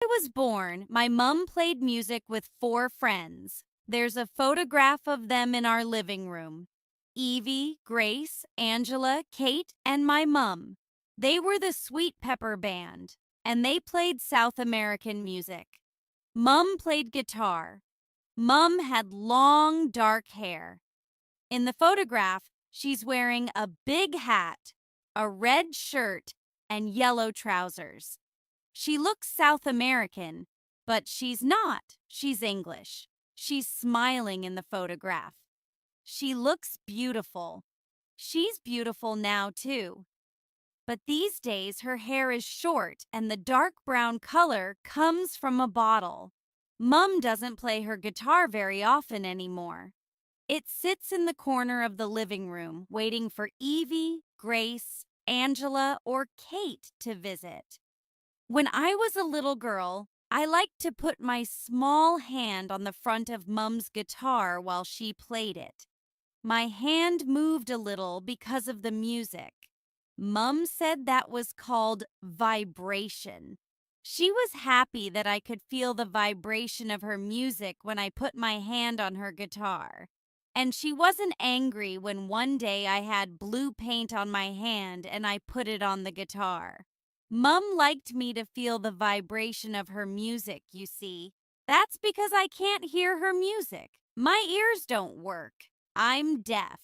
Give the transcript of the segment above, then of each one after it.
I was born, my mom played music with 4 friends. There's a photograph of them in our living room. Evie, Grace, Angela, Kate, and my mom. They were the Sweet Pepper Band, and they played South American music. Mum played guitar. Mum had long, dark hair. In the photograph, she's wearing a big hat, a red shirt, and yellow trousers. She looks South American, but she's not. She's English. She's smiling in the photograph. She looks beautiful. She's beautiful now, too. But these days, her hair is short and the dark brown color comes from a bottle. Mum doesn't play her guitar very often anymore. It sits in the corner of the living room, waiting for Evie, Grace, Angela, or Kate to visit. When I was a little girl, I liked to put my small hand on the front of Mum's guitar while she played it. My hand moved a little because of the music. Mum said that was called vibration. She was happy that I could feel the vibration of her music when I put my hand on her guitar. And she wasn't angry when one day I had blue paint on my hand and I put it on the guitar. Mum liked me to feel the vibration of her music, you see. That's because I can't hear her music. My ears don't work. I'm deaf.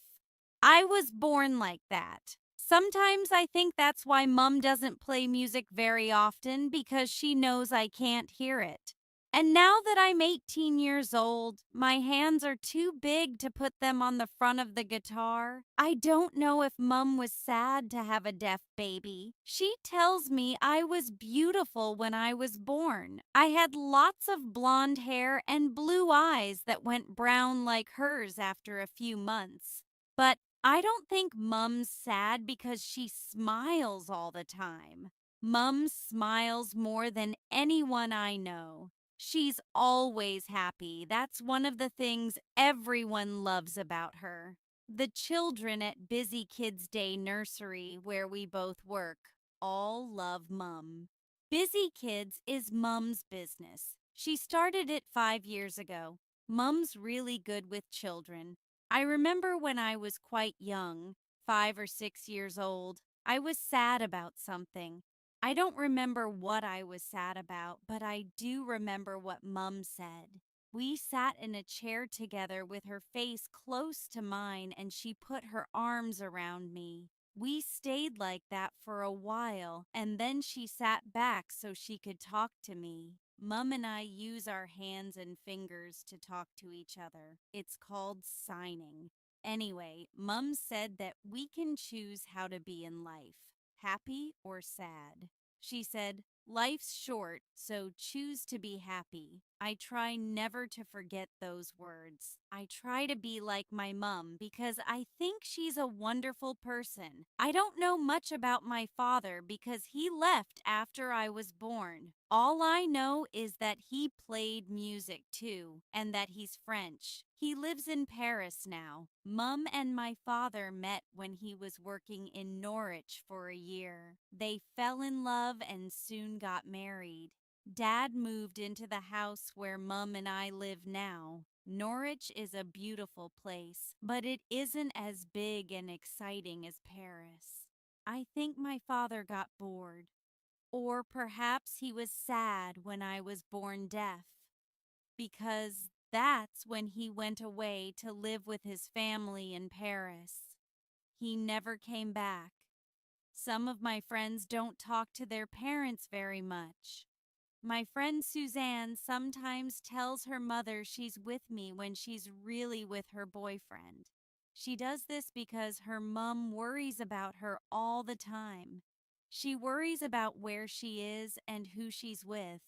I was born like that. Sometimes I think that's why Mum doesn't play music very often because she knows I can't hear it. And now that I'm 18 years old, my hands are too big to put them on the front of the guitar. I don't know if Mum was sad to have a deaf baby. She tells me I was beautiful when I was born. I had lots of blonde hair and blue eyes that went brown like hers after a few months. But I don't think Mum's sad because she smiles all the time. Mum smiles more than anyone I know. She's always happy. That's one of the things everyone loves about her. The children at Busy Kids Day Nursery, where we both work, all love Mum. Busy Kids is Mum's business. She started it 5 years ago. Mum's really good with children. I remember when I was quite young, 5 or 6 years old, I was sad about something. I don't remember what I was sad about, but I do remember what Mum said. We sat in a chair together with her face close to mine and she put her arms around me. We stayed like that for a while and then she sat back so she could talk to me. Mum and I use our hands and fingers to talk to each other. It's called signing. Anyway, Mum said that we can choose how to be in life, happy or sad. She said, "Life's short, so choose to be happy." I try never to forget those words. I try to be like my mum because I think she's a wonderful person. I don't know much about my father because he left after I was born. All I know is that he played music too, and that he's French. He lives in Paris now. Mum and my father met when he was working in Norwich for a year. They fell in love and soon got married. Dad moved into the house where Mum and I live now. Norwich is a beautiful place, but it isn't as big and exciting as Paris. I think my father got bored. Or perhaps he was sad when I was born deaf, because that's when he went away to live with his family in Paris. He never came back. Some of my friends don't talk to their parents very much. My friend Suzanne sometimes tells her mother she's with me when she's really with her boyfriend. She does this because her mum worries about her all the time. She worries about where she is and who she's with.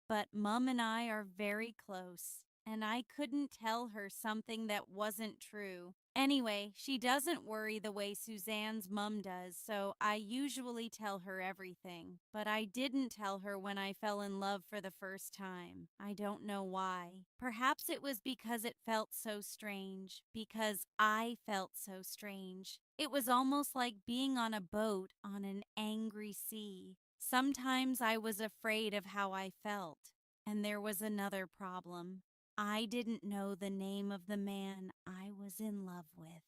But Mum and I are very close, and I couldn't tell her something that wasn't true. Anyway, she doesn't worry the way Suzanne's mum does, so I usually tell her everything. But I didn't tell her when I fell in love for the first time. I don't know why. Perhaps it was because it felt so strange, because I felt so strange. It was almost like being on a boat on an angry sea. Sometimes I was afraid of how I felt. And there was another problem. I didn't know the name of the man I was in love with.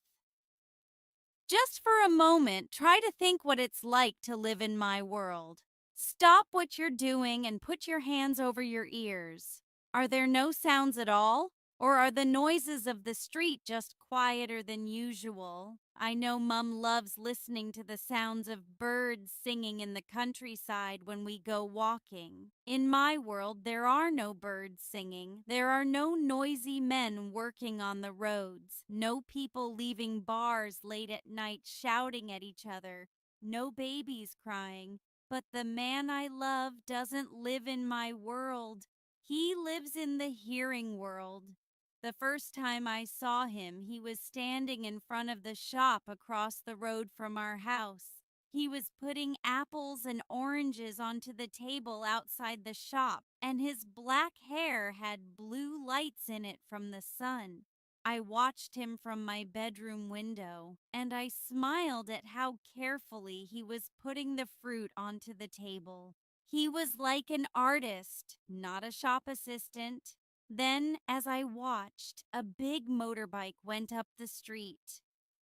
Just for a moment, try to think what it's like to live in my world. Stop what you're doing and put your hands over your ears. Are there no sounds at all? Or are the noises of the street just quieter than usual? I know Mum loves listening to the sounds of birds singing in the countryside when we go walking. In my world, there are no birds singing. There are no noisy men working on the roads. No people leaving bars late at night shouting at each other. No babies crying. But the man I love doesn't live in my world. He lives in the hearing world. The first time I saw him, he was standing in front of the shop across the road from our house. He was putting apples and oranges onto the table outside the shop, and his black hair had blue lights in it from the sun. I watched him from my bedroom window, and I smiled at how carefully he was putting the fruit onto the table. He was like an artist, not a shop assistant. Then, as I watched, a big motorbike went up the street.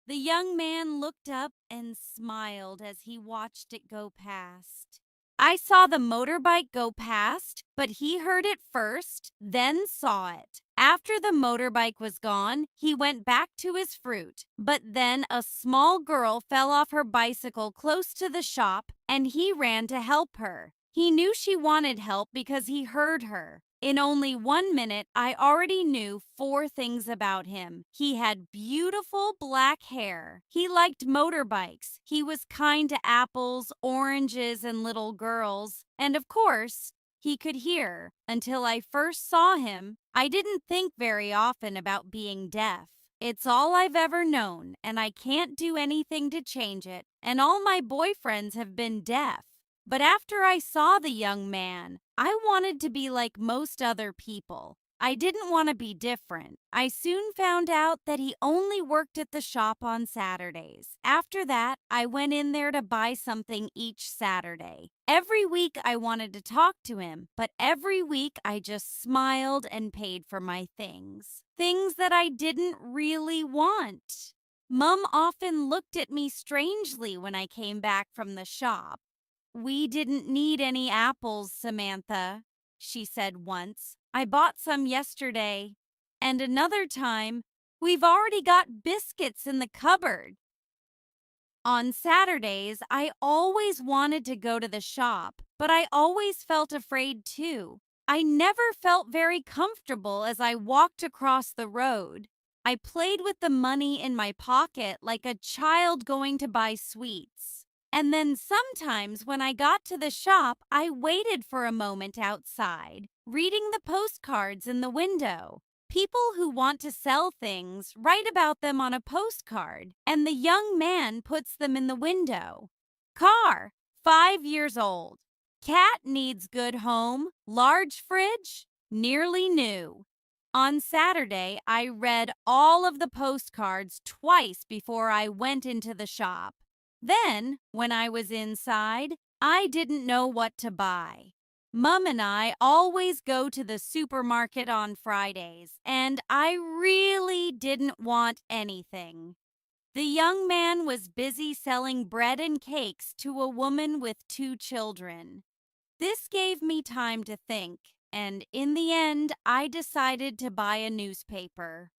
The young man looked up and smiled as he watched it go past. I saw the motorbike go past, but he heard it first, then saw it. After the motorbike was gone, he went back to his fruit. But then a small girl fell off her bicycle close to the shop, and he ran to help her. He knew she wanted help because he heard her. In only 1 minute, I already knew 4 things about him. He had beautiful black hair. He liked motorbikes. He was kind to apples, oranges, and little girls. And of course, he could hear. Until I first saw him, I didn't think very often about being deaf. It's all I've ever known, and I can't do anything to change it. And all my boyfriends have been deaf. But after I saw the young man, I wanted to be like most other people. I didn't want to be different. I soon found out that he only worked at the shop on Saturdays. After that, I went in there to buy something each Saturday. Every week I wanted to talk to him, but every week I just smiled and paid for my things. Things that I didn't really want. Mum often looked at me strangely when I came back from the shop. "We didn't need any apples, Samantha," she said once. "I bought some yesterday." And another time, "We've already got biscuits in the cupboard." On Saturdays, I always wanted to go to the shop, but I always felt afraid too. I never felt very comfortable as I walked across the road. I played with the money in my pocket like a child going to buy sweets. And then sometimes when I got to the shop, I waited for a moment outside, reading the postcards in the window. People who want to sell things write about them on a postcard, and the young man puts them in the window. Car, 5 years old. Cat needs good home. Large fridge, nearly new. On Saturday, I read all of the postcards twice before I went into the shop. Then, when I was inside, I didn't know what to buy. Mum and I always go to the supermarket on Fridays, and I really didn't want anything. The young man was busy selling bread and cakes to a woman with 2 children. This gave me time to think, and in the end, I decided to buy a newspaper.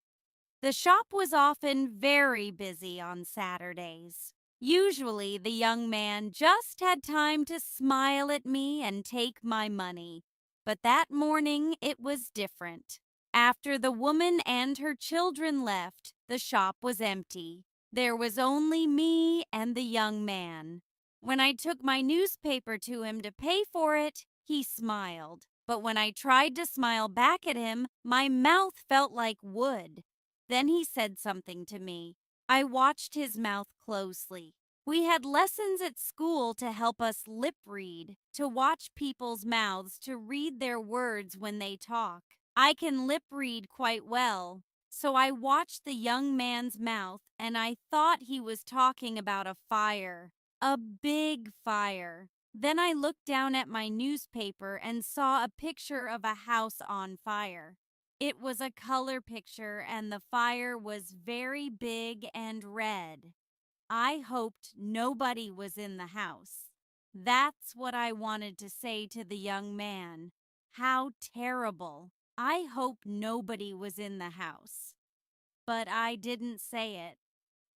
The shop was often very busy on Saturdays. Usually, the young man just had time to smile at me and take my money. But that morning, it was different. After the woman and her children left, the shop was empty. There was only me and the young man. When I took my newspaper to him to pay for it, he smiled. But when I tried to smile back at him, my mouth felt like wood. Then he said something to me. I watched his mouth closely. We had lessons at school to help us lip read, to watch people's mouths, to read their words when they talk. I can lip read quite well, so I watched the young man's mouth and I thought he was talking about a fire, a big fire. Then I looked down at my newspaper and saw a picture of a house on fire. It was a color picture and the fire was very big and red. I hoped nobody was in the house. That's what I wanted to say to the young man. How terrible. I hope nobody was in the house. But I didn't say it.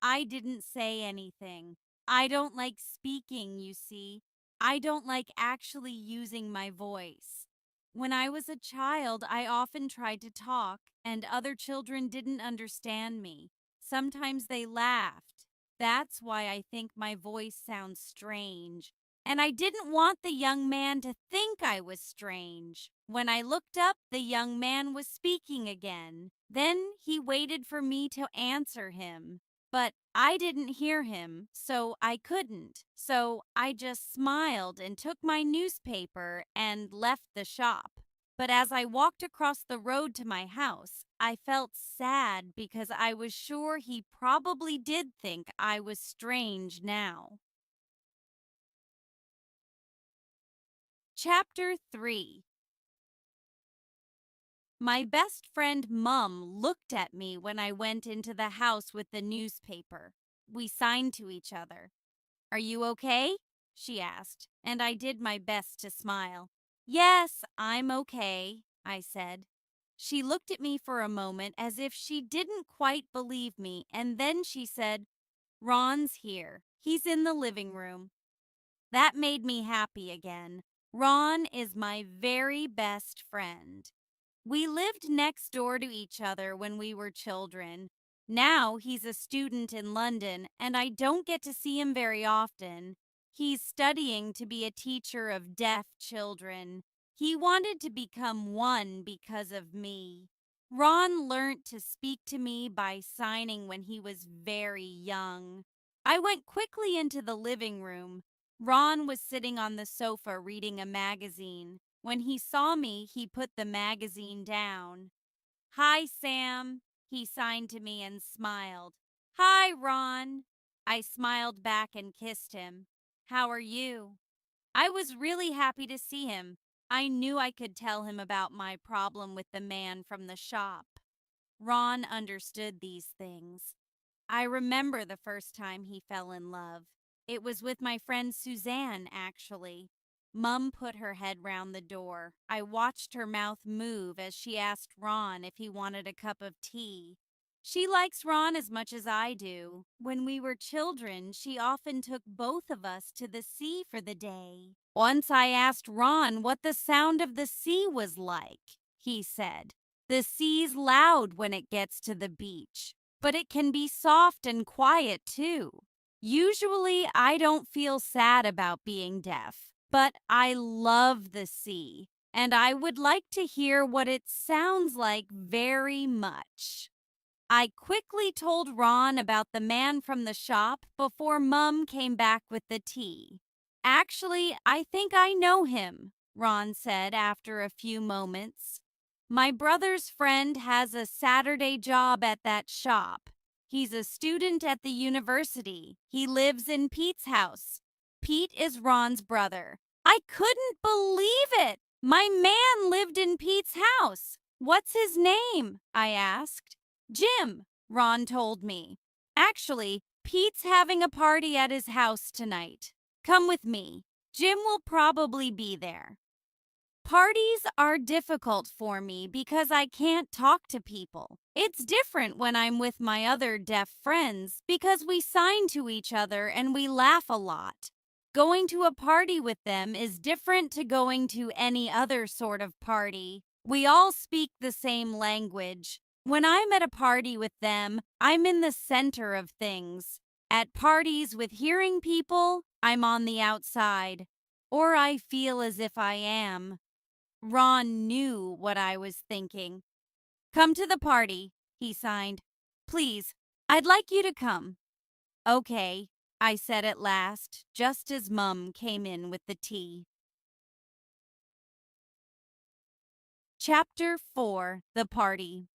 I didn't say anything. I don't like speaking, you see. I don't like actually using my voice. When I was a child, I often tried to talk, and other children didn't understand me. Sometimes they laughed. That's why I think my voice sounds strange. And I didn't want the young man to think I was strange. When I looked up, the young man was speaking again. Then he waited for me to answer him. But I didn't hear him, so I couldn't. So I just smiled and took my newspaper and left the shop. But as I walked across the road to my house, I felt sad because I was sure he probably did think I was strange now. Chapter 3. My best friend Mum looked at me when I went into the house with the newspaper. We signed to each other. "Are you okay?" she asked, and I did my best to smile. "Yes, I'm okay," I said. She looked at me for a moment as if she didn't quite believe me, and then she said, "Ron's here. He's in the living room." That made me happy again. Ron is my very best friend. We lived next door to each other when we were children. Now he's a student in London, and I don't get to see him very often. He's studying to be a teacher of deaf children. He wanted to become one because of me. Ron learnt to speak to me by signing when he was very young. I went quickly into the living room. Ron was sitting on the sofa reading a magazine. When he saw me, he put the magazine down. "Hi, Sam," he signed to me and smiled. "Hi, Ron." I smiled back and kissed him. "How are you?" I was really happy to see him. I knew I could tell him about my problem with the man from the shop. Ron understood these things. I remember the first time he fell in love. It was with my friend Suzanne, actually. Mum put her head round the door. I watched her mouth move as she asked Ron if he wanted a cup of tea. She likes Ron as much as I do. When we were children, she often took both of us to the sea for the day. Once I asked Ron what the sound of the sea was like. He said, "The sea's loud when it gets to the beach, but it can be soft and quiet too." Usually, I don't feel sad about being deaf, but I love the sea, and I would like to hear what it sounds like very much. I quickly told Ron about the man from the shop before Mum came back with the tea. "Actually, I think I know him," Ron said after a few moments. "My brother's friend has a Saturday job at that shop. He's a student at the university. He lives in Pete's house. Pete is Ron's brother." I couldn't believe it! My man lived in Pete's house. "What's his name?" I asked. "Jim," Ron told me. "Actually, Pete's having a party at his house tonight. Come with me. Jim will probably be there." Parties are difficult for me because I can't talk to people. It's different when I'm with my other deaf friends because we sign to each other and we laugh a lot. Going to a party with them is different to going to any other sort of party. We all speak the same language. When I'm at a party with them, I'm in the center of things. At parties with hearing people, I'm on the outside. Or I feel as if I am. Ron knew what I was thinking. "Come to the party," he signed. "Please, I'd like you to come." "Okay," I said at last, just as Mum came in with the tea. Chapter 4. The Party.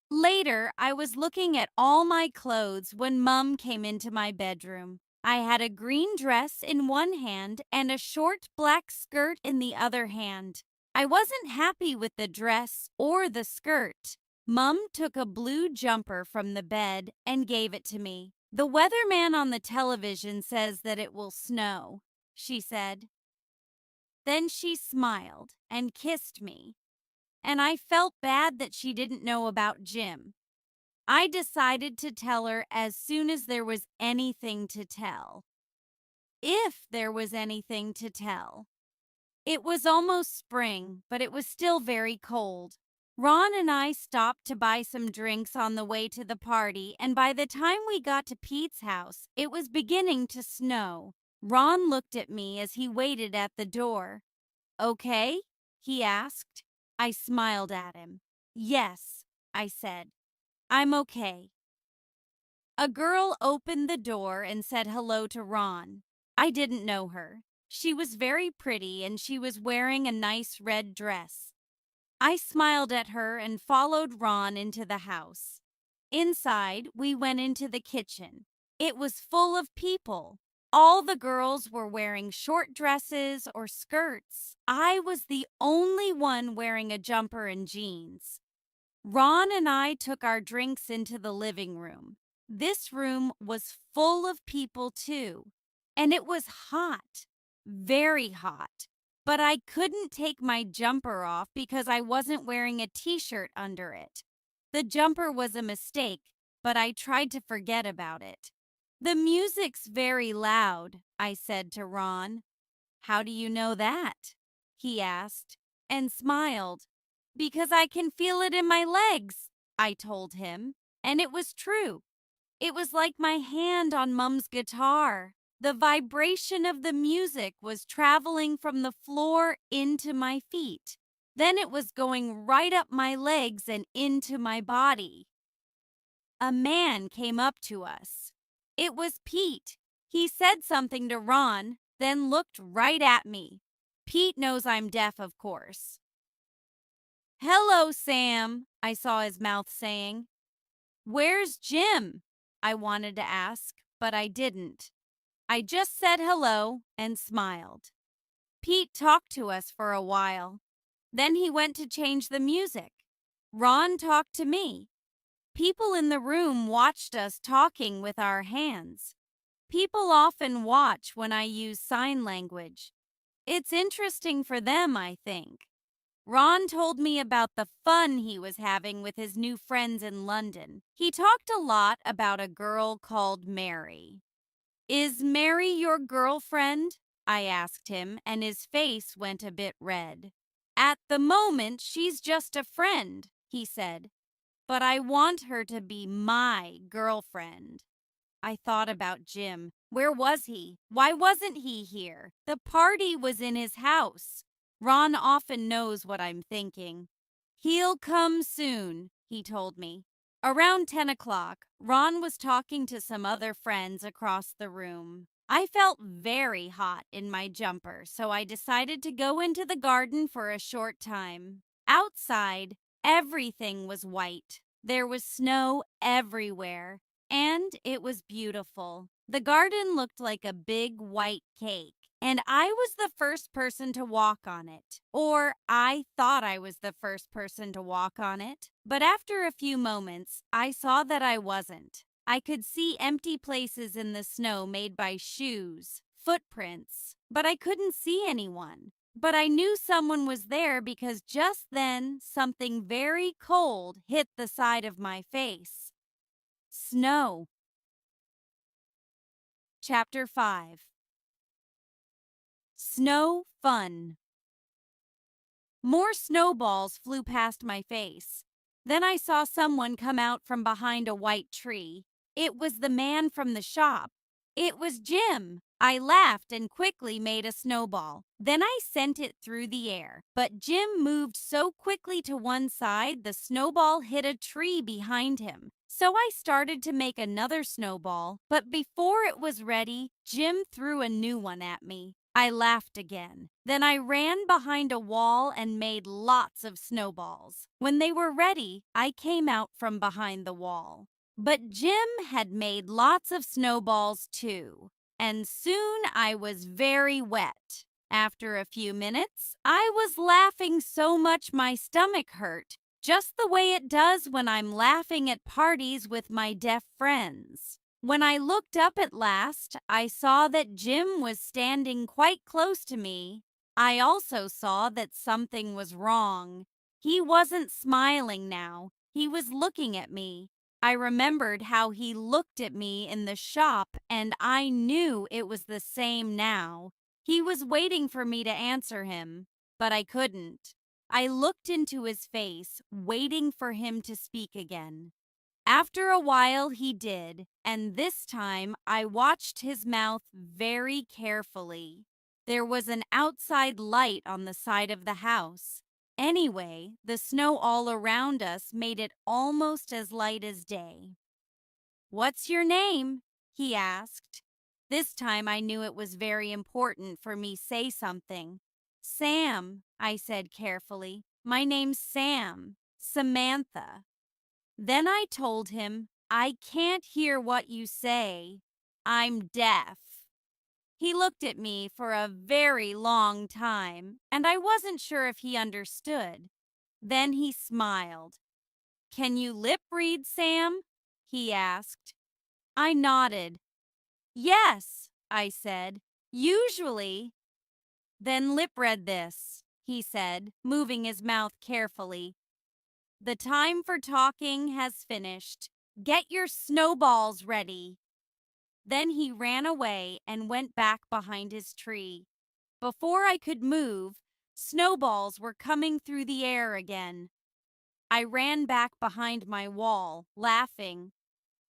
Later, I was looking at all my clothes when Mum came into my bedroom. I had a green dress in one hand and a short black skirt in the other hand. I wasn't happy with the dress or the skirt. Mum took a blue jumper from the bed and gave it to me. "The weatherman on the television says that it will snow," she said. Then she smiled and kissed me, and I felt bad that she didn't know about Jim. I decided to tell her as soon as there was anything to tell. If there was anything to tell. It was almost spring, but it was still very cold. Ron and I stopped to buy some drinks on the way to the party, and by the time we got to Pete's house, it was beginning to snow. Ron looked at me as he waited at the door. "Okay?" he asked. I smiled at him. "Yes," I said. "I'm okay." A girl opened the door and said hello to Ron. I didn't know her. She was very pretty and she was wearing a nice red dress. I smiled at her and followed Ron into the house. Inside, we went into the kitchen. It was full of people. All the girls were wearing short dresses or skirts. I was the only one wearing a jumper and jeans. Ron and I took our drinks into the living room. This room was full of people too, and it was hot, very hot. But I couldn't take my jumper off because I wasn't wearing a t-shirt under it. The jumper was a mistake, but I tried to forget about it. "The music's very loud," I said to Ron. "How do you know that?" he asked, and smiled. "Because I can feel it in my legs," I told him, and it was true. It was like my hand on Mum's guitar. The vibration of the music was traveling from the floor into my feet. Then it was going right up my legs and into my body. A man came up to us. It was Pete. He said something to Ron, then looked right at me. Pete knows I'm deaf, of course. "Hello, Sam," I saw his mouth saying. "Where's Jim?" I wanted to ask, but I didn't. I just said hello and smiled. Pete talked to us for a while. Then he went to change the music. Ron talked to me. People in the room watched us talking with our hands. People often watch when I use sign language. It's interesting for them, I think. Ron told me about the fun he was having with his new friends in London. He talked a lot about a girl called Mary. "Is Mary your girlfriend?" I asked him, and his face went a bit red. "At the moment, she's just a friend," he said. "But I want her to be my girlfriend." I thought about Jim. Where was he? Why wasn't he here? The party was in his house. Ron often knows what I'm thinking. "He'll come soon," he told me. Around 10 o'clock, Ron was talking to some other friends across the room. I felt very hot in my jumper, so I decided to go into the garden for a short time. Outside, everything was white. There was snow everywhere, and it was beautiful. The garden looked like a big white cake, and I was the first person to walk on it. Or I thought I was the first person to walk on it. But after a few moments, I saw that I wasn't. I could see empty places in the snow made by shoes, footprints, but I couldn't see anyone. But I knew someone was there because just then something very cold hit the side of my face. Snow. Chapter 5. Snow Fun. More snowballs flew past my face. Then I saw someone come out from behind a white tree. It was the man from the shop. It was Jim. I laughed and quickly made a snowball. Then I sent it through the air. But Jim moved so quickly to one side, the snowball hit a tree behind him. So I started to make another snowball, but before it was ready, Jim threw a new one at me. I laughed again. Then I ran behind a wall and made lots of snowballs. When they were ready, I came out from behind the wall. But Jim had made lots of snowballs too. and soon I was very wet. After a few minutes, I was laughing so much my stomach hurt, just the way it does when I'm laughing at parties with my deaf friends. When I looked up at last, I saw that Jim was standing quite close to me. I also saw that something was wrong. He wasn't smiling now. He was looking at me. I remembered how he looked at me in the shop, and I knew it was the same now. He was waiting for me to answer him, but I couldn't. I looked into his face, waiting for him to speak again. After a while, he did, and this time I watched his mouth very carefully. There was an outside light on the side of the house. Anyway, the snow all around us made it almost as light as day. "What's your name?" he asked. This time I knew it was very important for me to say something. "Sam," I said carefully. "My name's Sam. Samantha." Then I told him, "I can't hear what you say. I'm deaf." He looked at me for a very long time, and I wasn't sure if he understood. Then he smiled. "Can you lip read, Sam?" he asked. I nodded. "Yes," I said. "Usually." "Then lip read this," he said, moving his mouth carefully. "The time for talking has finished. Get your snowballs ready." Then he ran away and went back behind his tree. Before I could move, snowballs were coming through the air again. I ran back behind my wall, laughing.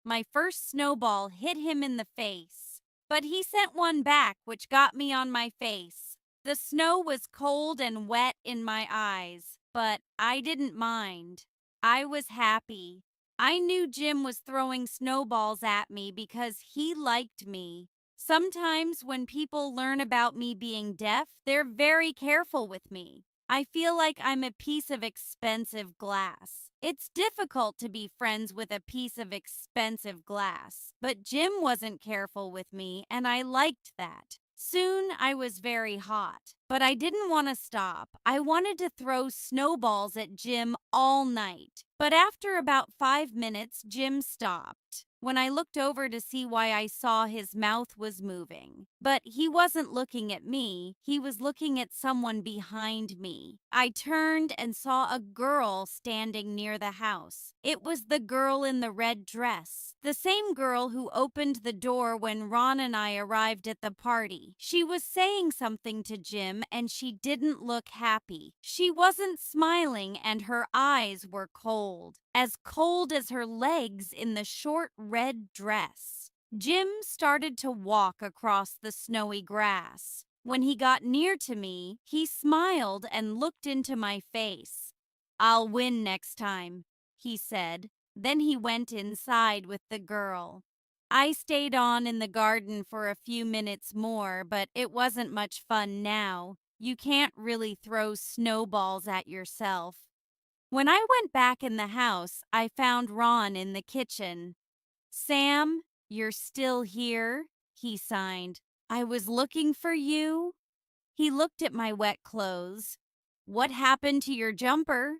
My first snowball hit him in the face, but he sent one back which got me on my face. The snow was cold and wet in my eyes, but I didn't mind. I was happy. I knew Jim was throwing snowballs at me because he liked me. Sometimes when people learn about me being deaf, they're very careful with me. I feel like I'm a piece of expensive glass. It's difficult to be friends with a piece of expensive glass, but Jim wasn't careful with me, and I liked that. Soon I was very hot, but I didn't want to stop. I wanted to throw snowballs at Jim all night. But after about 5 minutes, Jim stopped. When I looked over to see why, I saw his mouth was moving. But he wasn't looking at me, he was looking at someone behind me. I turned and saw a girl standing near the house. It was the girl in the red dress, the same girl who opened the door when Ron and I arrived at the party. She was saying something to Jim, and she didn't look happy. She wasn't smiling, and her eyes were cold as her legs in the short red dress. Jim started to walk across the snowy grass. When he got near to me, he smiled and looked into my face. "I'll win next time," he said. Then he went inside with the girl. I stayed on in the garden for a few minutes more, but it wasn't much fun now. You can't really throw snowballs at yourself. When I went back in the house, I found Ron in the kitchen. "Sam, you're still here?" he signed. "I was looking for you." He looked at my wet clothes. "What happened to your jumper?"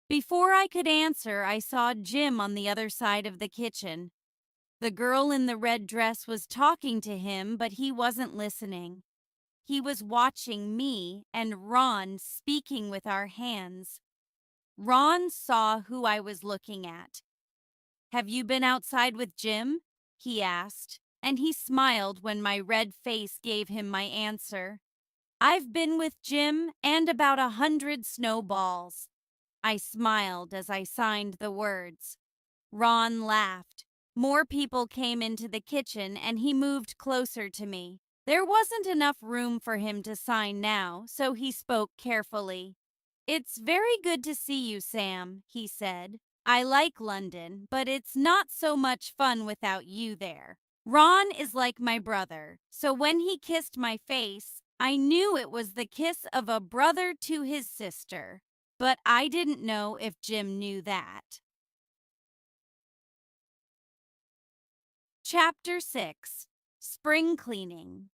Before I could answer, I saw Jim on the other side of the kitchen. The girl in the red dress was talking to him, but he wasn't listening. He was watching me and Ron speaking with our hands. Ron saw who I was looking at. "Have you been outside with Jim?" he asked, and he smiled when my red face gave him my answer. "I've been with Jim and about 100 snowballs." I smiled as I signed the words. Ron laughed. More people came into the kitchen, and he moved closer to me. There wasn't enough room for him to sign now, so he spoke carefully. "It's very good to see you, Sam," he said. "I like London, but it's not so much fun without you there. Ron is like my brother, so when he kissed my face, I knew it was the kiss of a brother to his sister. But I didn't know if Jim knew that." Chapter 6. Spring cleaning.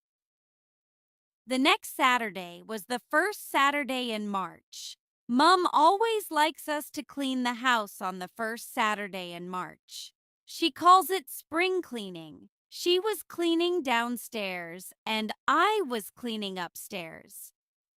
The next Saturday was the first Saturday in March. Mom always likes us to clean the house on the first Saturday in March. She calls it spring cleaning. She was cleaning downstairs and I was cleaning upstairs.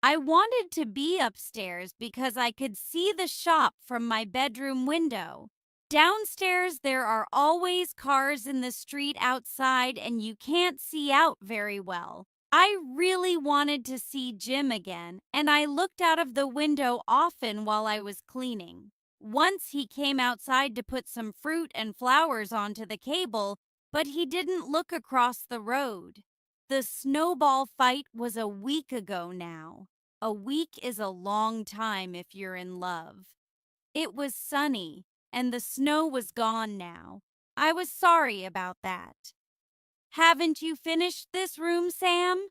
I wanted to be upstairs because I could see the shop from my bedroom window. Downstairs, there are always cars in the street outside and you can't see out very well. I really wanted to see Jim again, and I looked out of the window often while I was cleaning. Once he came outside to put some fruit and flowers onto the cable, but he didn't look across the road. The snowball fight was a week ago now. A week is a long time if you're in love. It was sunny, and the snow was gone now. I was sorry about that. Haven't you finished this room, Sam?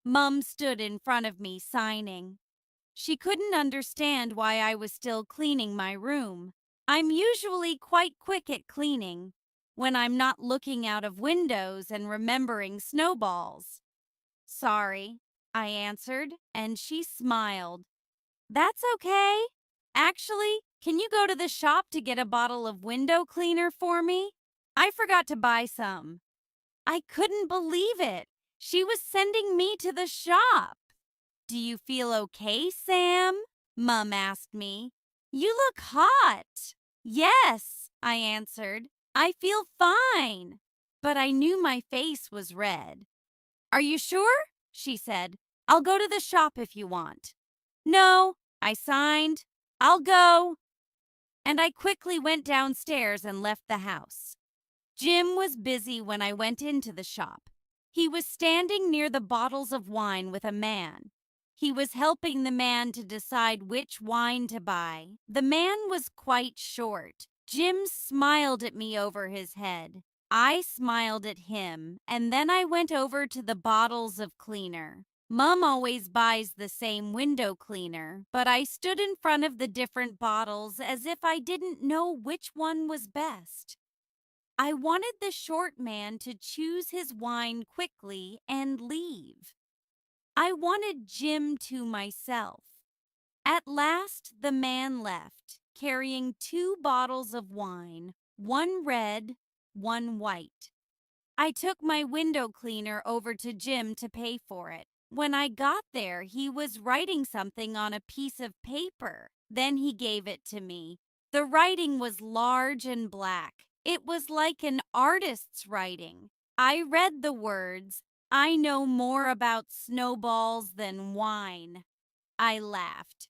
Mum stood in front of me, signing. She couldn't understand why I was still cleaning my room. I'm usually quite quick at cleaning when I'm not looking out of windows and remembering snowballs. Sorry, I answered, and she smiled. That's okay. Actually, can you go to the shop to get a bottle of window cleaner for me? I forgot to buy some. I couldn't believe it. She was sending me to the shop. Do you feel okay, Sam? Mum asked me. You look hot. Yes, I answered. I feel fine. But I knew my face was red. Are you sure? She said. I'll go to the shop if you want. No, I signed. I'll go. And I quickly went downstairs and left the house. Jim was busy when I went into the shop. He was standing near the bottles of wine with a man. He was helping the man to decide which wine to buy. The man was quite short. Jim smiled at me over his head. I smiled at him, and then I went over to the bottles of cleaner. Mum always buys the same window cleaner, but I stood in front of the different bottles as if I didn't know which one was best. I wanted the short man to choose his wine quickly and leave. I wanted Jim to myself. At last, the man left, carrying 2 bottles of wine, one red, one white. I took my window cleaner over to Jim to pay for it. When I got there, he was writing something on a piece of paper. Then he gave it to me. The writing was large and black. It was like an artist's writing. I read the words, I know more about snowballs than wine. I laughed.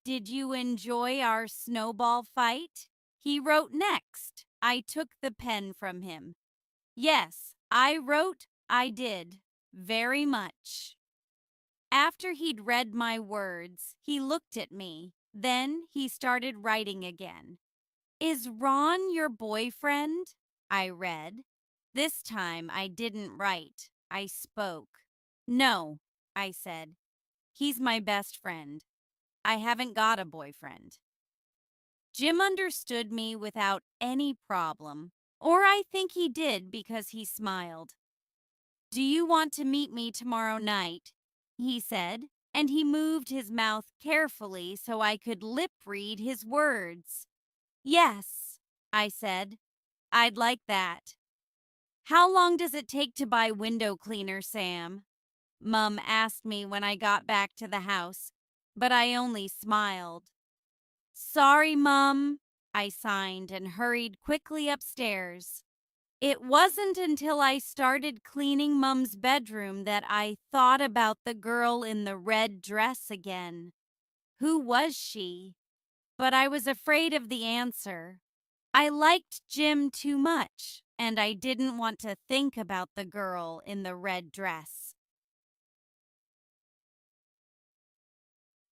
Did you enjoy our snowball fight? He wrote next. I took the pen from him. Yes, I wrote, I did. Very much. After he'd read my words, he looked at me. Then he started writing again. Is Ron your boyfriend? I read. This time I didn't write. I spoke. No, I said. He's my best friend. I haven't got a boyfriend. Jim understood me without any problem, or I think he did because he smiled. Do you want to meet me tomorrow night? He said, and he moved his mouth carefully so I could lip read his words. Yes, I said. I'd like that. How long does it take to buy window cleaner, Sam? Mum asked me when I got back to the house, but I only smiled. Sorry, Mum, I signed and hurried quickly upstairs. It wasn't until I started cleaning Mum's bedroom that I thought about the girl in the red dress again. Who was she? But I was afraid of the answer. I liked Jim too much, and I didn't want to think about the girl in the red dress.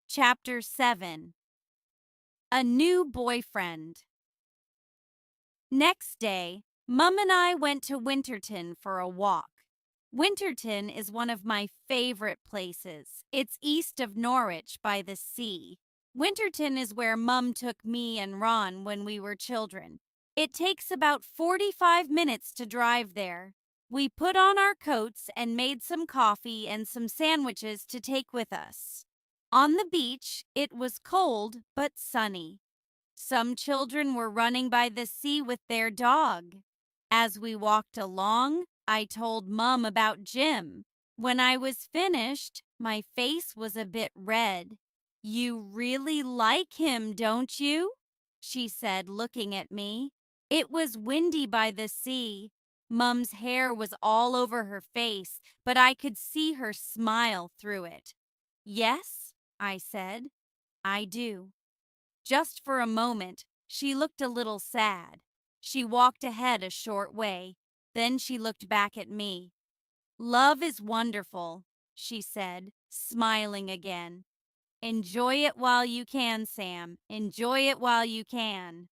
Chapter 7. A New Boyfriend. Next day, Mum and I went to Winterton for a walk. Winterton is one of my favorite places. It's east of Norwich by the sea. Winterton is where Mum took me and Ron when we were children. It takes about 45 minutes to drive there. We put on our coats and made some coffee and some sandwiches to take with us. On the beach, it was cold but sunny. Some children were running by the sea with their dog. As we walked along, I told Mum about Jim. When I was finished, my face was a bit red. "You really like him, don't you?" she said, looking at me. It was windy by the sea. Mum's hair was all over her face, but I could see her smile through it. "Yes," I said, "I do." Just for a moment, she looked a little sad. She walked ahead a short way. Then she looked back at me. "Love is wonderful," she said, smiling again. "Enjoy it while you can, Sam. Enjoy it while you can."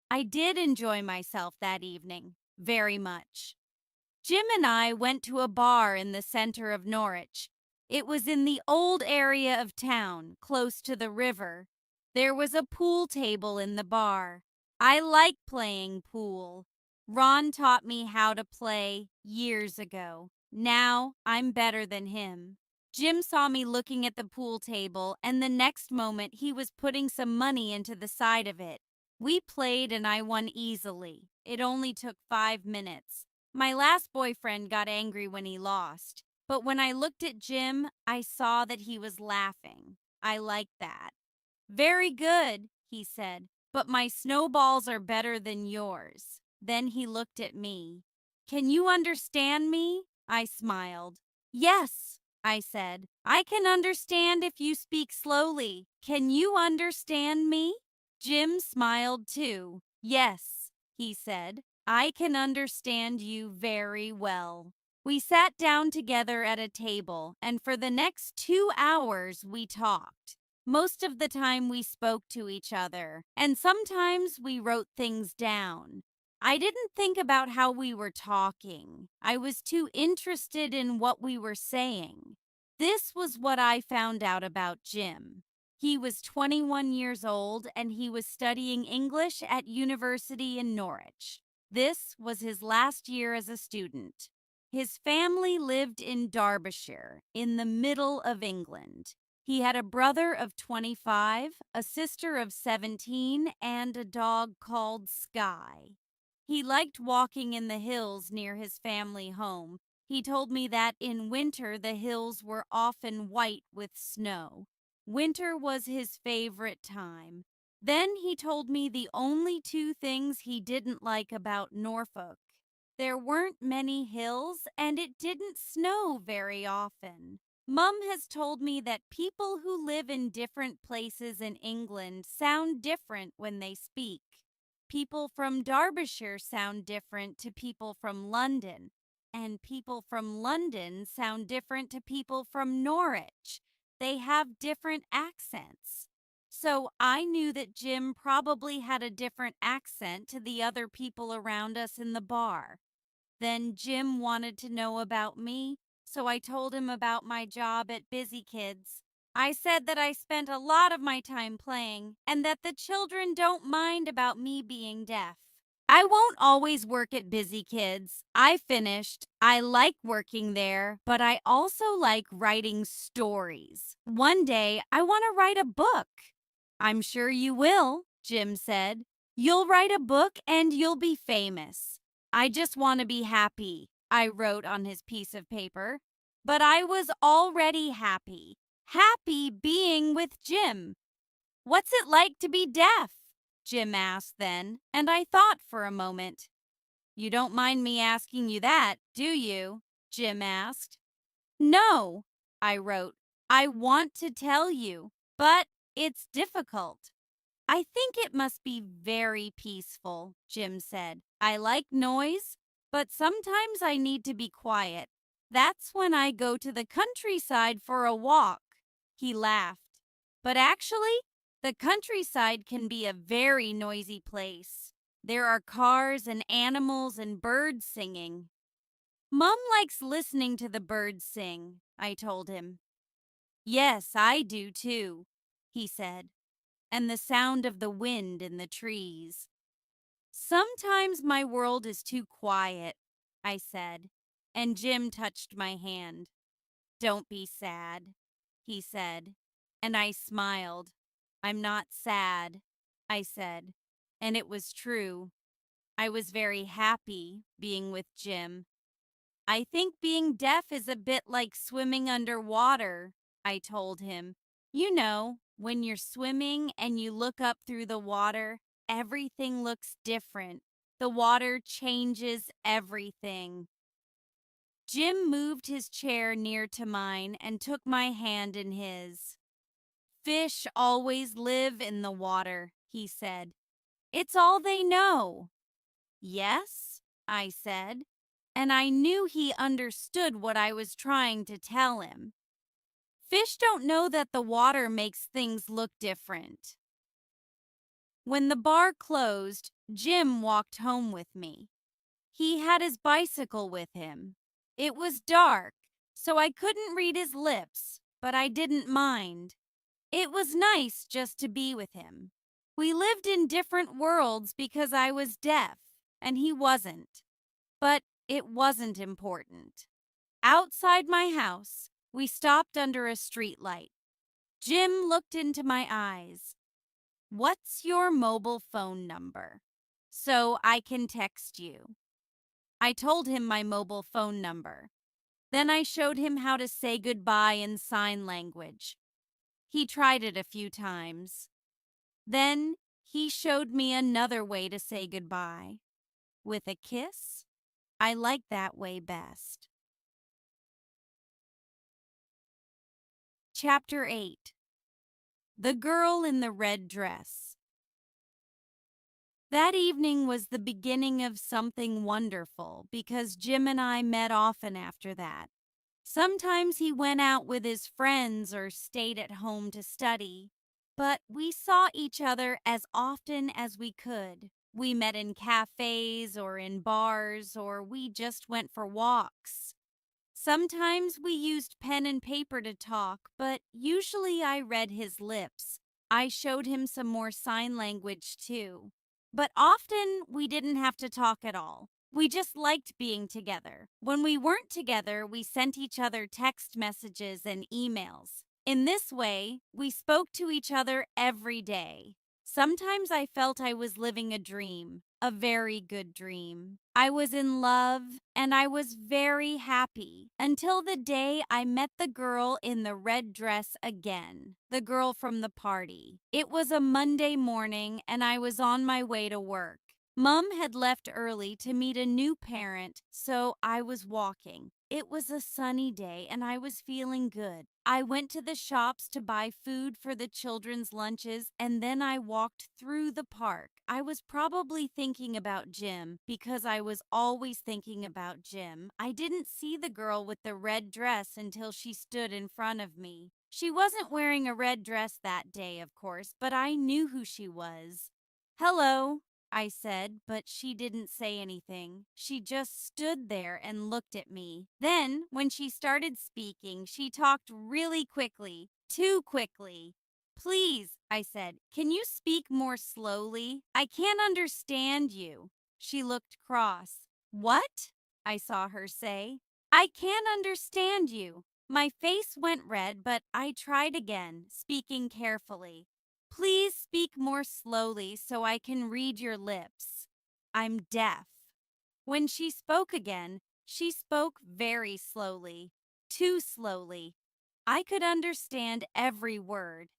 I did enjoy myself that evening, very much. Jim and I went to a bar in the center of Norwich. It was in the old area of town, close to the river. There was a pool table in the bar. I like playing pool. Ron taught me how to play years ago. Now I'm better than him. Jim saw me looking at the pool table, and the next moment he was putting some money into the side of it. We played and I won easily. It only took 5 minutes. My last boyfriend got angry when he lost, but when I looked at Jim, I saw that he was laughing. I liked that. "Very good," he said, "but my snowballs are better than yours." Then he looked at me. "Can you understand me?" I smiled. "Yes," I said. "I can understand if you speak slowly. Can you understand me?" Jim smiled too. "Yes," he said. "I can understand you very well." We sat down together at a table, and for the next 2 hours we talked. Most of the time we spoke to each other, and sometimes we wrote things down. I didn't think about how we were talking. I was too interested in what we were saying. This was what I found out about Jim. He was 21 years old and he was studying English at university in Norwich. This was his last year as a student. His family lived in Derbyshire, in the middle of England. He had a brother of 25, a sister of 17, and a dog called Skye. He liked walking in the hills near his family home. He told me that in winter the hills were often white with snow. Winter was his favorite time. Then he told me the only two things he didn't like about Norfolk. There weren't many hills, and it didn't snow very often. Mum has told me that people who live in different places in England sound different when they speak. People from Derbyshire sound different to people from London, and people from London sound different to people from Norwich. They have different accents. So I knew that Jim probably had a different accent to the other people around us in the bar. Then Jim wanted to know about me, so I told him about my job at Busy Kids. I said that I spent a lot of my time playing and that the children don't mind about me being deaf. "I won't always work at Busy Kids," I finished. "I like working there, but I also like writing stories. One day I want to write a book." "I'm sure you will," Jim said. "You'll write a book and you'll be famous." "I just want to be happy," I wrote on his piece of paper. But I was already happy. Happy being with Jim. "What's it like to be deaf?" Jim asked then, and I thought for a moment. "You don't mind me asking you that, do you?" Jim asked. "No," I wrote. "I want to tell you, but it's difficult." "I think it must be very peaceful," Jim said. "I like noise, but sometimes I need to be quiet. That's when I go to the countryside for a walk." He laughed. "But actually, the countryside can be a very noisy place. There are cars and animals and birds singing." "Mum likes listening to the birds sing," I told him. "Yes, I do too," he said. "And the sound of the wind in the trees." "Sometimes my world is too quiet," I said. and Jim touched my hand. "Don't be sad," he said, and I smiled. "I'm not sad," I said, and it was true. I was very happy being with Jim. "I think being deaf is a bit like swimming underwater," I told him. "You know, when you're swimming and you look up through the water, everything looks different. The water changes everything." Jim moved his chair near to mine and took my hand in his. "Fish always live in the water," he said. "It's all they know." "Yes," I said, and I knew he understood what I was trying to tell him. Fish don't know that the water makes things look different. When the bar closed, Jim walked home with me. He had his bicycle with him. It was dark, so I couldn't read his lips, but I didn't mind. It was nice just to be with him. We lived in different worlds because I was deaf and he wasn't. But it wasn't important. Outside my house, we stopped under a streetlight. Jim looked into my eyes. "What's your mobile phone number, so I can text you?" I told him my mobile phone number. Then I showed him how to say goodbye in sign language. He tried it a few times. Then he showed me another way to say goodbye. With a kiss? I like that way best. Chapter 8. The Girl in the Red Dress. That evening was the beginning of something wonderful because Jim and I met often after that. Sometimes he went out with his friends or stayed at home to study, but we saw each other as often as we could. We met in cafes or in bars, or we just went for walks. Sometimes we used pen and paper to talk, but usually I read his lips. I showed him some more sign language too. But often we didn't have to talk at all. We just liked being together. When we weren't together, we sent each other text messages and emails. In this way, we spoke to each other every day. Sometimes I felt I was living a dream, a very good dream. I was in love, and I was very happy until the day I met the girl in the red dress again, the girl from the party. It was a Monday morning, and I was on my way to work. Mom had left early to meet a new parent, so I was walking. It was a sunny day, and I was feeling good. I went to the shops to buy food for the children's lunches, and then I walked through the park. I was probably thinking about Jim because I was always thinking about Jim. I didn't see the girl with the red dress until she stood in front of me. She wasn't wearing a red dress that day, of course, but I knew who she was. "Hello," I said, but she didn't say anything. She just stood there and looked at me. Then, when she started speaking, she talked really quickly, too quickly. "Please," I said, "can you speak more slowly? I can't understand you." She looked cross. "What?" I saw her say. "I can't understand you." My face went red, but I tried again, speaking carefully. "Please speak more slowly so I can read your lips. I'm deaf." When she spoke again, she spoke very slowly, too slowly. I could understand every word.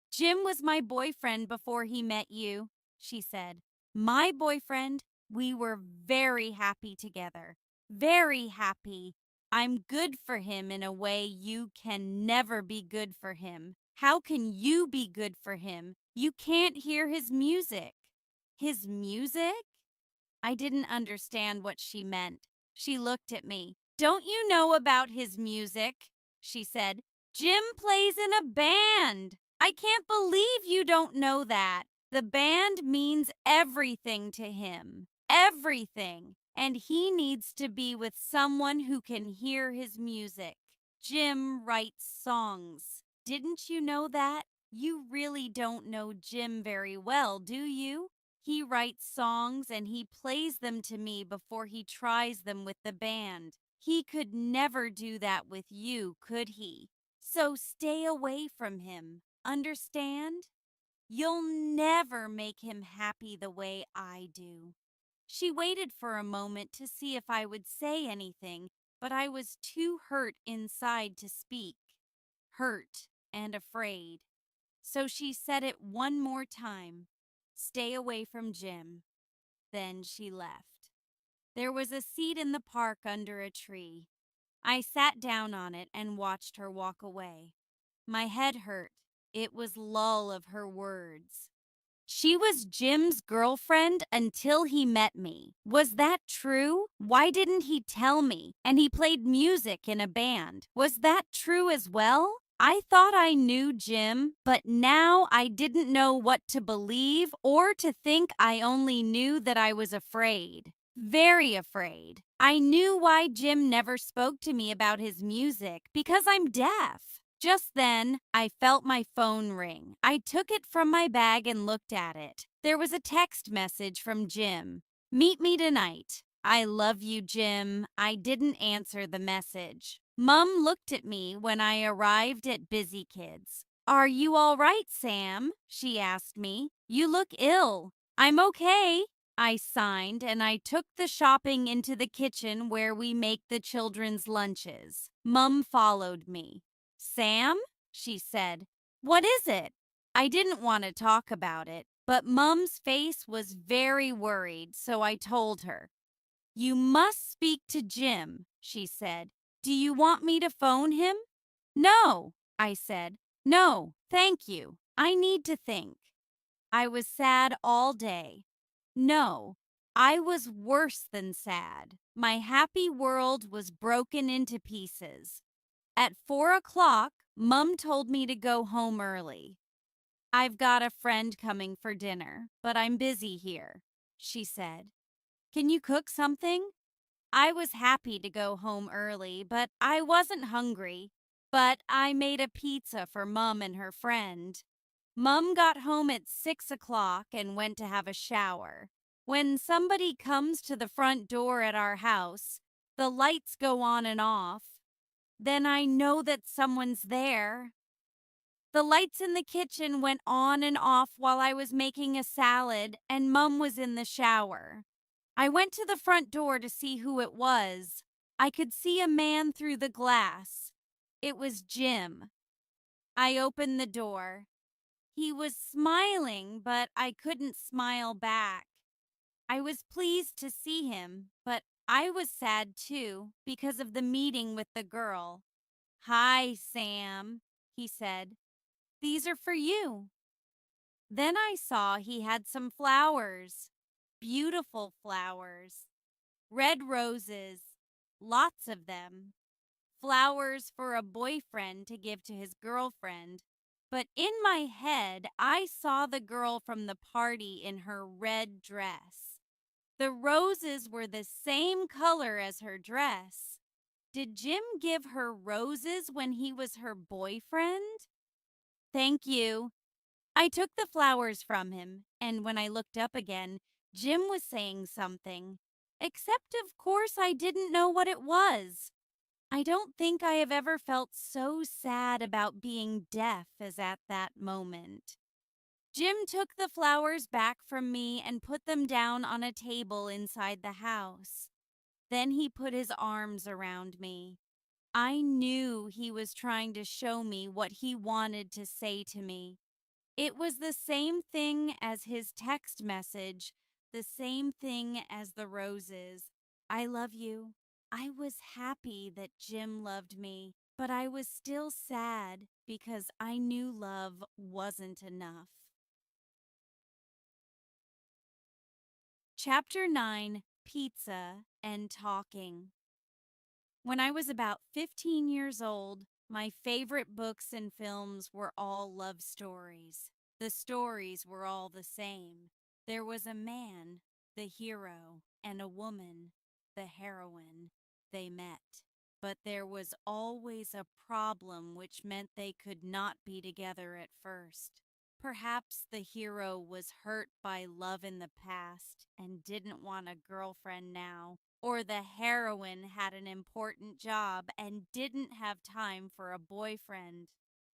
"Jim was my boyfriend before he met you," she said. "My boyfriend. We were very happy together. Very happy. I'm good for him in a way you can never be good for him. How can you be good for him? You can't hear his music." "His music?" I didn't understand what she meant. She looked at me. "Don't you know about his music?" she said. "Jim plays in a band. I can't believe you don't know that. The band means everything to him. Everything. And he needs to be with someone who can hear his music. Jim writes songs. Didn't you know that? You really don't know Jim very well, do you? He writes songs and he plays them to me before he tries them with the band. He could never do that with you, could he? So stay away from him. Understand? You'll never make him happy the way I do." She waited for a moment to see if I would say anything, but I was too hurt inside to speak. Hurt and afraid. So she said it one more time. "Stay away from Jim." Then she left. There was a seat in the park under a tree. I sat down on it and watched her walk away. My head hurt. It was lull of her words. She was Jim's girlfriend until he met me. Was that true? Why didn't he tell me? And he played music in a band. Was that true as well? I thought I knew Jim, but now I didn't know what to believe or to think. I only knew that I was afraid. Very afraid. I knew why Jim never spoke to me about his music, because I'm deaf. Just then, I felt my phone ring. I took it from my bag and looked at it. There was a text message from Jim. "Meet me tonight. I love you, Jim." I didn't answer the message. Mom looked at me when I arrived at Busy Kids. "Are you all right, Sam?" she asked me. "You look ill." "I'm okay," I signed, and I took the shopping into the kitchen where we make the children's lunches. Mom followed me. "Sam," she said, "what is it?" I didn't want to talk about it, but Mum's face was very worried, so I told her. "You must speak to Jim," she said. "Do you want me to phone him?" "No," I said. "No, thank you. I need to think." I was sad all day. No, I was worse than sad. My happy world was broken into pieces. At 4 o'clock, Mum told me to go home early. "I've got a friend coming for dinner, but I'm busy here," she said. "Can you cook something?" I was happy to go home early, but I wasn't hungry. But I made a pizza for Mum and her friend. Mum got home at 6 o'clock and went to have a shower. When somebody comes to the front door at our house, the lights go on and off. Then I know that someone's there. The lights in the kitchen went on and off while I was making a salad, and Mum was in the shower. I went to the front door to see who it was. I could see a man through the glass. It was Jim. I opened the door. He was smiling, but I couldn't smile back. I was pleased to see him, but I was sad too because of the meeting with the girl. "Hi, Sam," he said. "These are for you." Then I saw he had some flowers. Beautiful flowers. Red roses. Lots of them. Flowers for a boyfriend to give to his girlfriend. But in my head, I saw the girl from the party in her red dress. The roses were the same color as her dress. Did Jim give her roses when he was her boyfriend? "Thank you." I took the flowers from him, and when I looked up again, Jim was saying something. Except, of course, I didn't know what it was. I don't think I have ever felt so sad about being deaf as at that moment. Jim took the flowers back from me and put them down on a table inside the house. Then he put his arms around me. I knew he was trying to show me what he wanted to say to me. It was the same thing as his text message, the same thing as the roses. "I love you." I was happy that Jim loved me, but I was still sad because I knew love wasn't enough. Chapter 9, Pizza and Talking. When I was about 15 years old, my favorite books and films were all love stories. The stories were all the same. There was a man, the hero, and a woman, the heroine. They met. But there was always a problem which meant they could not be together at first. Perhaps the hero was hurt by love in the past and didn't want a girlfriend now, or the heroine had an important job and didn't have time for a boyfriend.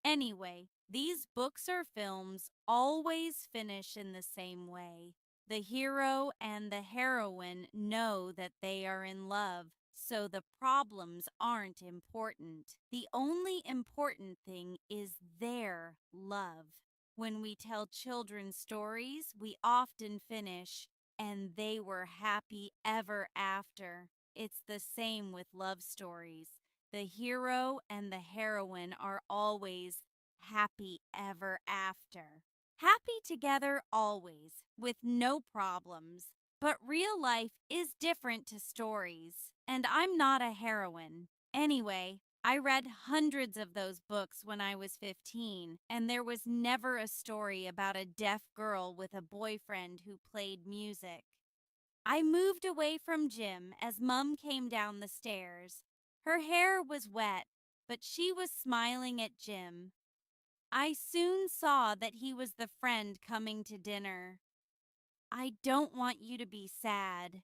Anyway, these books or films always finish in the same way. The hero and the heroine know that they are in love, so the problems aren't important. The only important thing is their love. When we tell children stories, we often finish, and they were happy ever after. It's the same with love stories. The hero and the heroine are always happy ever after. Happy together always, with no problems. But real life is different to stories, and I'm not a heroine. Anyway, I read hundreds of those books when I was 15, and there was never a story about a deaf girl with a boyfriend who played music. I moved away from Jim as Mum came down the stairs. Her hair was wet, but she was smiling at Jim. I soon saw that he was the friend coming to dinner. "I don't want you to be sad,"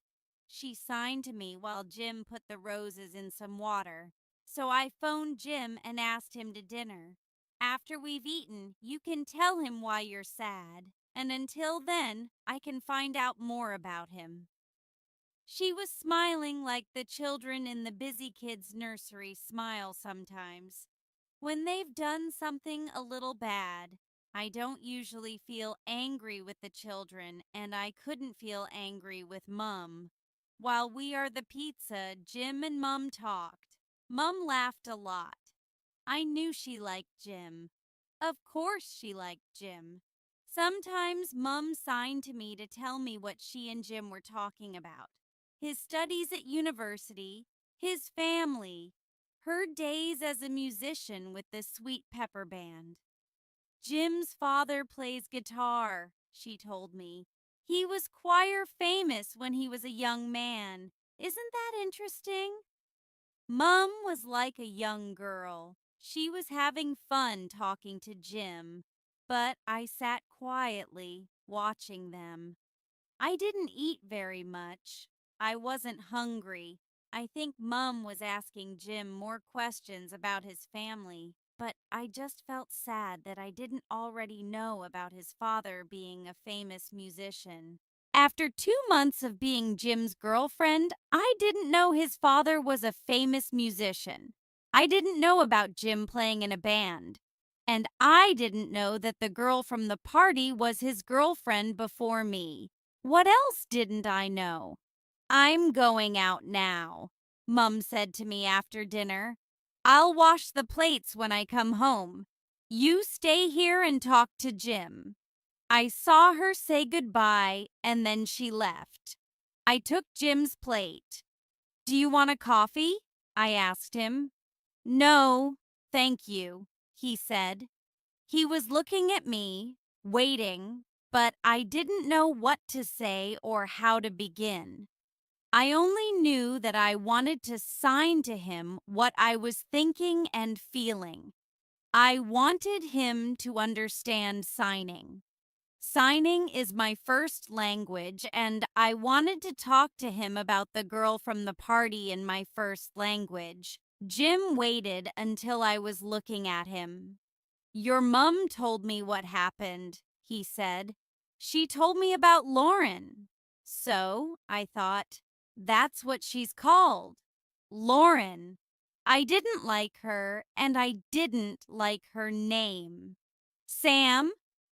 she signed to me while Jim put the roses in some water. So I phoned Jim and asked him to dinner. "After we've eaten, you can tell him why you're sad, and until then, I can find out more about him." She was smiling like the children in the busy kids' nursery smile sometimes. When they've done something a little bad, I don't usually feel angry with the children, and I couldn't feel angry with Mum. While we are the pizza, Jim and Mum talked. Mum laughed a lot. I knew she liked Jim. Of course she liked Jim. Sometimes Mum signed to me to tell me what she and Jim were talking about. His studies at university, his family, her days as a musician with the Sweet Pepper Band. "Jim's father plays guitar," she told me. "He was choir famous when he was a young man. Isn't that interesting?" Mum was like a young girl. She was having fun talking to Jim, but I sat quietly, watching them. I didn't eat very much. I wasn't hungry. I think Mum was asking Jim more questions about his family, but I just felt sad that I didn't already know about his father being a famous musician. After 2 months of being Jim's girlfriend, I didn't know his father was a famous musician. I didn't know about Jim playing in a band. And I didn't know that the girl from the party was his girlfriend before me. What else didn't I know? "I'm going out now," Mum said to me after dinner. "I'll wash the plates when I come home. You stay here and talk to Jim." I saw her say goodbye, and then she left. I took Jim's plate. "Do you want a coffee?" I asked him. "No, thank you," he said. He was looking at me, waiting, but I didn't know what to say or how to begin. I only knew that I wanted to sign to him what I was thinking and feeling. I wanted him to understand signing. Signing is my first language, and I wanted to talk to him about the girl from the party in my first language. Jim waited until I was looking at him. "Your mum told me what happened," he said. "She told me about Lauren." So, I thought, that's what she's called. Lauren. I didn't like her, and I didn't like her name. "Sam,"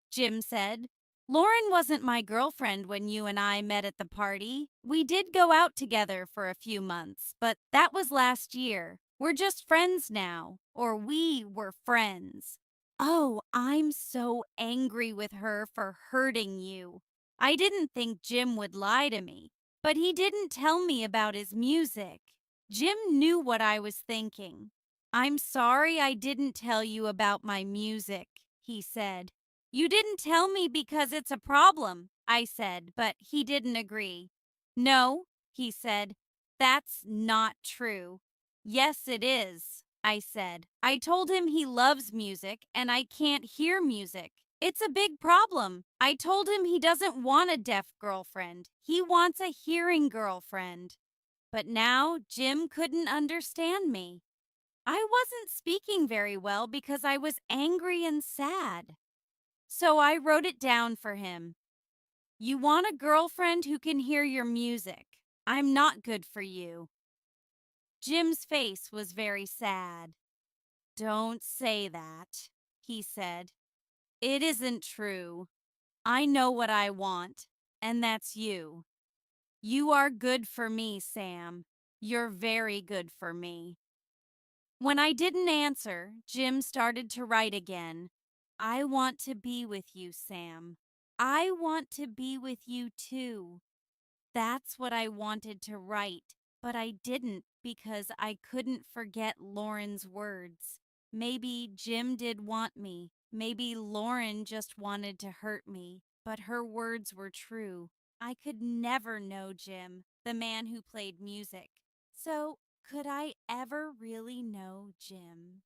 Jim said, "Lauren wasn't my girlfriend when you and I met at the party. We did go out together for a few months, but that was last year. We're just friends now, or we were friends." Oh, I'm so angry with her for hurting you. I didn't think Jim would lie to me, but he didn't tell me about his music. Jim knew what I was thinking. "I'm sorry I didn't tell you about my music," he said. "You didn't tell me because it's a problem," I said, but he didn't agree. "No," he said, "that's not true." "Yes, it is," I said. "I told him he loves music and I can't hear music. It's a big problem. I told him he doesn't want a deaf girlfriend. He wants a hearing girlfriend." But now Jim couldn't understand me. I wasn't speaking very well because I was angry and sad. So I wrote it down for him. You want a girlfriend who can hear your music. I'm not good for you. Jim's face was very sad. Don't say that, he said. It isn't true. I know what I want, and that's you. You are good for me, Sam. You're very good for me. When I didn't answer, Jim started to write again. I want to be with you, Sam. I want to be with you too. That's what I wanted to write, but I didn't because I couldn't forget Lauren's words. Maybe Jim did want me. Maybe Lauren just wanted to hurt me, but her words were true. I could never know Jim, the man who played music. So, could I ever really know Jim?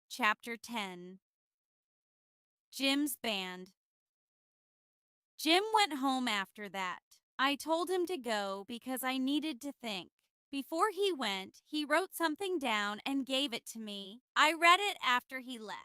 Chapter 10. Jim's Band. Jim went home after that. I told him to go because I needed to think. Before he went, he wrote something down and gave it to me. I read it after he left.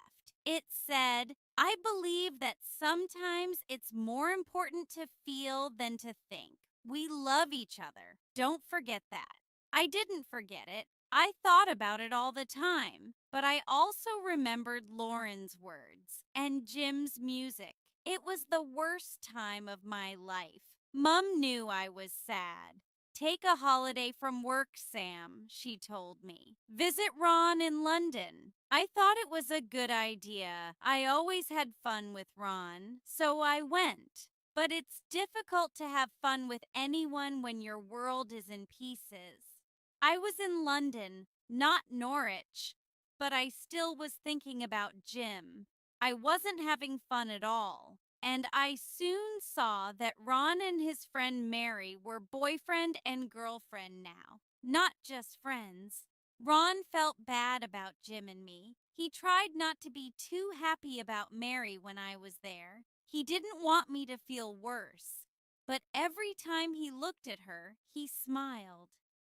It said, I believe that sometimes it's more important to feel than to think. We love each other. Don't forget that. I didn't forget it. I thought about it all the time, but I also remembered Lauren's words and Jim's music. It was the worst time of my life. Mum knew I was sad. Take a holiday from work, Sam, she told me. Visit Ron in London. I thought it was a good idea. I always had fun with Ron, so I went. But it's difficult to have fun with anyone when your world is in pieces. I was in London, not Norwich, but I still was thinking about Jim. I wasn't having fun at all, and I soon saw that Ron and his friend Mary were boyfriend and girlfriend now, not just friends. Ron felt bad about Jim and me. He tried not to be too happy about Mary when I was there. He didn't want me to feel worse, but every time he looked at her, he smiled,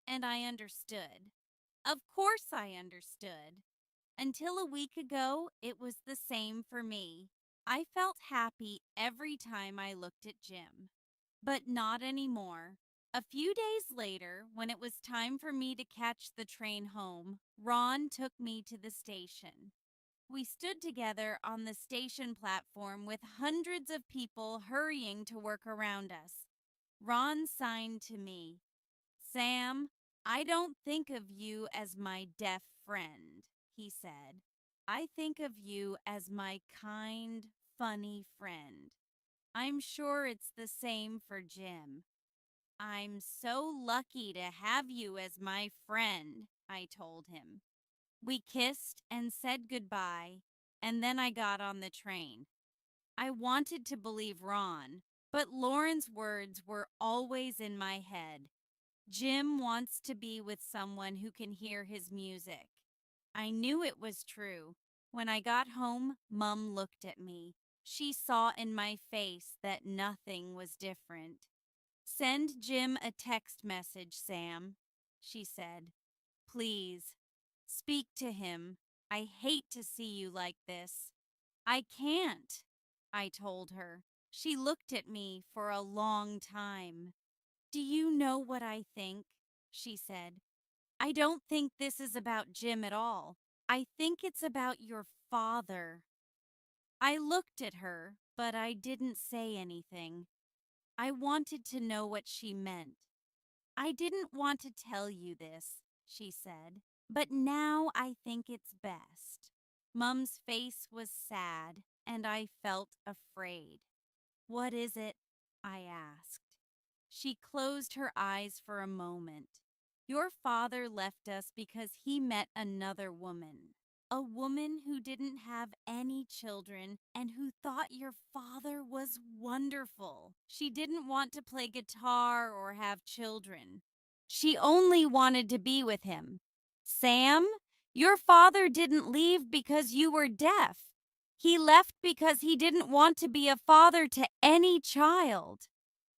and I understood. Of course I understood. Until a week ago, it was the same for me. I felt happy every time I looked at Jim. But not anymore. A few days later, when it was time for me to catch the train home, Ron took me to the station. We stood together on the station platform with hundreds of people hurrying to work around us. Ron signed to me, Sam, I don't think of you as my deaf friend, he said. I think of you as my kind, funny friend. I'm sure it's the same for Jim. I'm so lucky to have you as my friend, I told him. We kissed and said goodbye, and then I got on the train. I wanted to believe Ron, but Lauren's words were always in my head. Jim wants to be with someone who can hear his music. I knew it was true. When I got home, Mum looked at me. She saw in my face that nothing was different. Send Jim a text message, Sam, she said. Please, speak to him. I hate to see you like this. I can't, I told her. She looked at me for a long time. Do you know what I think? She said. I don't think this is about Jim at all. I think it's about your father. I looked at her, but I didn't say anything. I wanted to know what she meant. I didn't want to tell you this, she said, but now I think it's best. Mum's face was sad, and I felt afraid. What is it? I asked. She closed her eyes for a moment. Your father left us because he met another woman. A woman who didn't have any children and who thought your father was wonderful. She didn't want to play guitar or have children. She only wanted to be with him. Sam, your father didn't leave because you were deaf. He left because he didn't want to be a father to any child.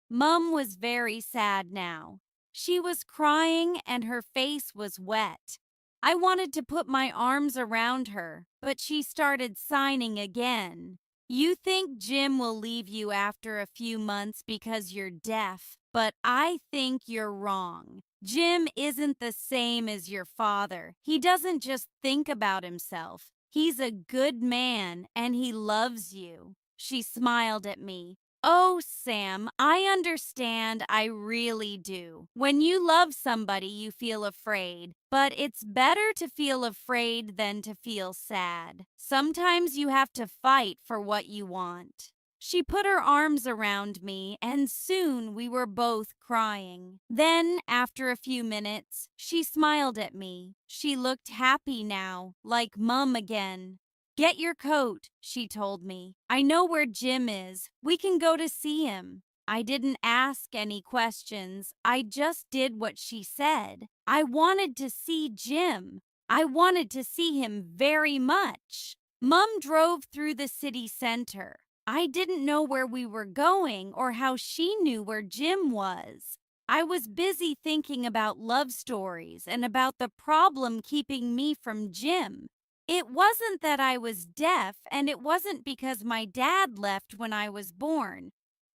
Mum was very sad now. She was crying and her face was wet. I wanted to put my arms around her, but she started signing again. You think Jim will leave you after a few months because you're deaf, but I think you're wrong. Jim isn't the same as your father. He doesn't just think about himself. He's a good man and he loves you. She smiled at me. Oh, Sam, I understand. I really do. When you love somebody, you feel afraid. But it's better to feel afraid than to feel sad. Sometimes you have to fight for what you want. She put her arms around me, and soon we were both crying. Then, after a few minutes, she smiled at me. She looked happy now, like Mum again. Get your coat, she told me. I know where Jim is. We can go to see him. I didn't ask any questions. I just did what she said. I wanted to see Jim. I wanted to see him very much. Mum drove through the city center. I didn't know where we were going or how she knew where Jim was. I was busy thinking about love stories and about the problem keeping me from Jim. It wasn't that I was deaf, and it wasn't because my dad left when I was born.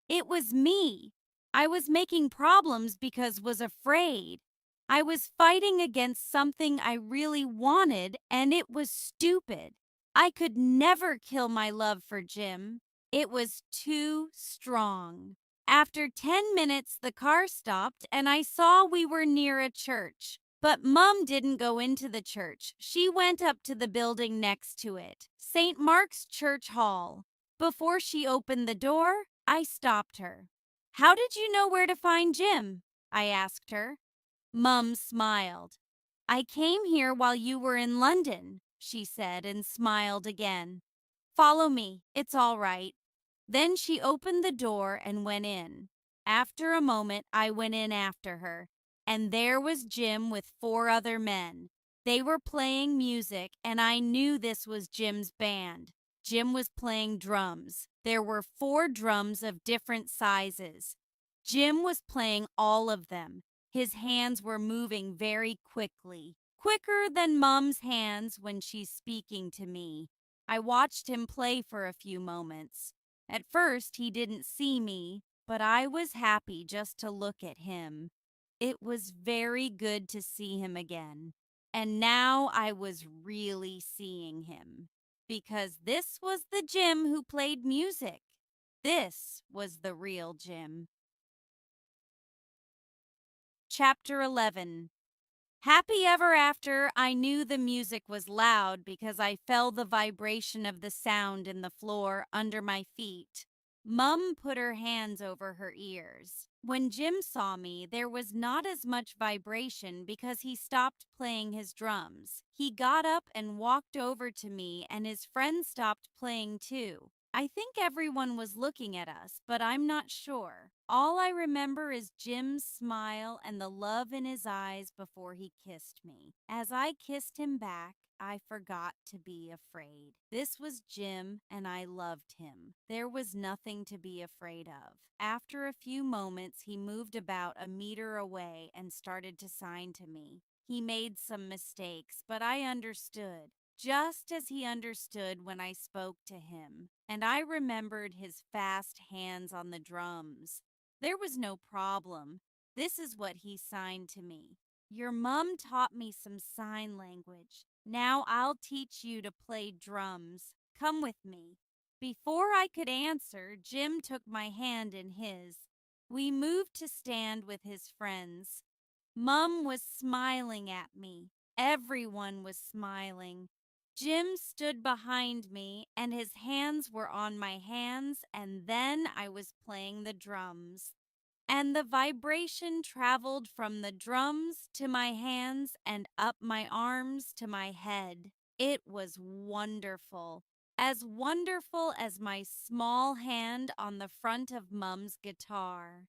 It was me. I was making problems because was afraid. I was fighting against something I really wanted, and it was stupid. I could never kill my love for Jim. It was too strong. After 10 minutes, the car stopped, and I saw we were near a church. But Mum didn't go into the church. She went up to the building next to it, St. Mark's Church Hall. Before she opened the door, I stopped her. How did you know where to find Jim? I asked her. Mum smiled. I came here while you were in London, she said, and smiled again. Follow me. It's all right. Then she opened the door and went in. After a moment, I went in after her, and there was Jim with 4 other men. They were playing music, and I knew this was Jim's band. Jim was playing drums. There were 4 drums of different sizes. Jim was playing all of them. His hands were moving very quickly, quicker than Mum's hands when she's speaking to me. I watched him play for a few moments. At first, he didn't see me, but I was happy just to look at him. It was very good to see him again. And now I was really seeing him. Because this was the Jim who played music. This was the real Jim. Chapter 11. Happy ever after, I knew the music was loud because I felt the vibration of the sound in the floor under my feet. Mum put her hands over her ears. When Jim saw me, there was not as much vibration because he stopped playing his drums. He got up and walked over to me, and his friend stopped playing too. I think everyone was looking at us, but I'm not sure. All I remember is Jim's smile and the love in his eyes before he kissed me. As I kissed him back, I forgot to be afraid. This was Jim, and I loved him. There was nothing to be afraid of. After a few moments, he moved about a meter away and started to sign to me. He made some mistakes, but I understood, just as he understood when I spoke to him. And I remembered his fast hands on the drums. There was no problem. This is what he signed to me. Your mum taught me some sign language. Now I'll teach you to play drums. Come with me. Before I could answer, Jim took my hand in his. We moved to stand with his friends. Mum was smiling at me. Everyone was smiling. Jim stood behind me, and his hands were on my hands, and then I was playing the drums. And the vibration traveled from the drums to my hands and up my arms to my head. It was wonderful as my small hand on the front of Mum's guitar.